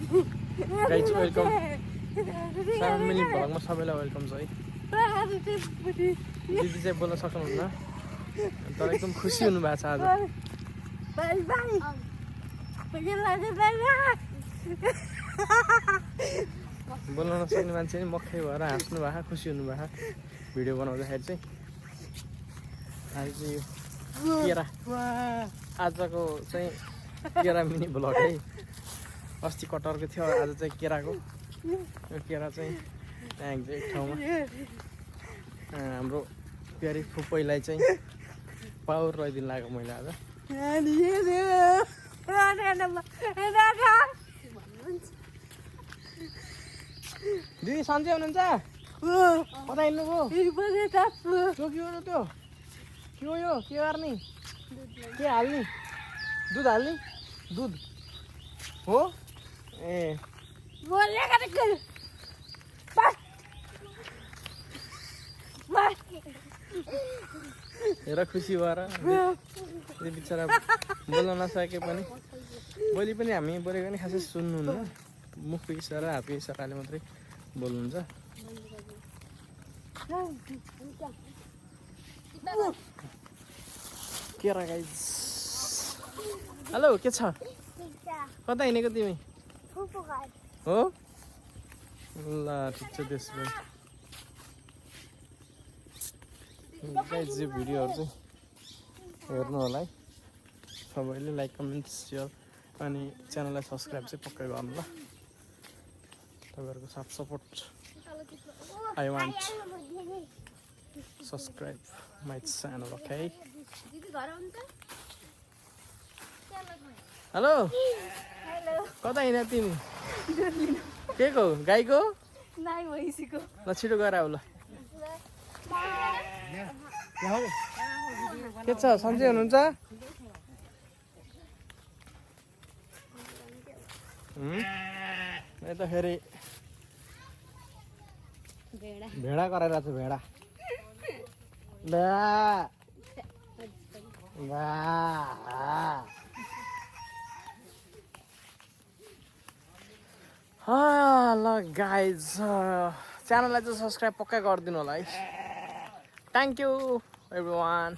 Guys welcome mini भ्लगमा सबैलाई welcome छ है। दिदी चाहिँ बोल्न सक्नुहुन्न तर एकदम खुसी हुनुभएको छ आज। बोल्न नसक्ने मान्छे नि मक्खै भएर हाँस्नु भएको, खुसी हुनुभएको भिडियो बनाउँदाखेरि चाहिँ। आज चाहिँ यो केरा आजको चाहिँ केरा मिनी भ्लग है। अस्ति कटहरको थियो, आज चाहिँ केराको। यो केरा चाहिँ त्यहाँ एक ठाउँमा हाम्रो प्यारी फुपैलाई चाहिँ पावर लगाइदिनु लाग्यो मैले आज। दिदी सन्चै हुनुहुन्छ? कता हिँड्नुभयो? त्यो के हो र त्यो? के हो यो? के गर्ने? के हाल्ने? दुध हाल्ने? दुध हो? ए हेर खुसी भएर बिचरा बोल्न नसके पनि बोली पनि हामी बोलेको नि खासै सुन्नुहुन्न। मुखको इसारा हातको इसाराले मात्रै बोल्नुहुन्छ। केरा गाइज। हेलो के छ? कता हिँडेको तिमी? हो ल ठिक छ त्यसो भए। गाइज यो भिडियोहरू चाहिँ हेर्नु होला है सबैले। लाइक कमेन्ट सेयर अनि च्यानललाई सब्सक्राइब चाहिँ पक्कै गर्नु ल। तपाईँहरूको साथ support I want subscribe my channel okay. Hello कता हिँड तिमी? के को? गाईको? ल छिटो गएर आऊ ल। के छ सन्चै हुनुहुन्छ? यता फेरि भेडा कराइरहेको छ। भेडा ल गाइज च्यानललाई चाहिँ सब्सक्राइब पक्का गरिदिनु होला है। Thank you everyone.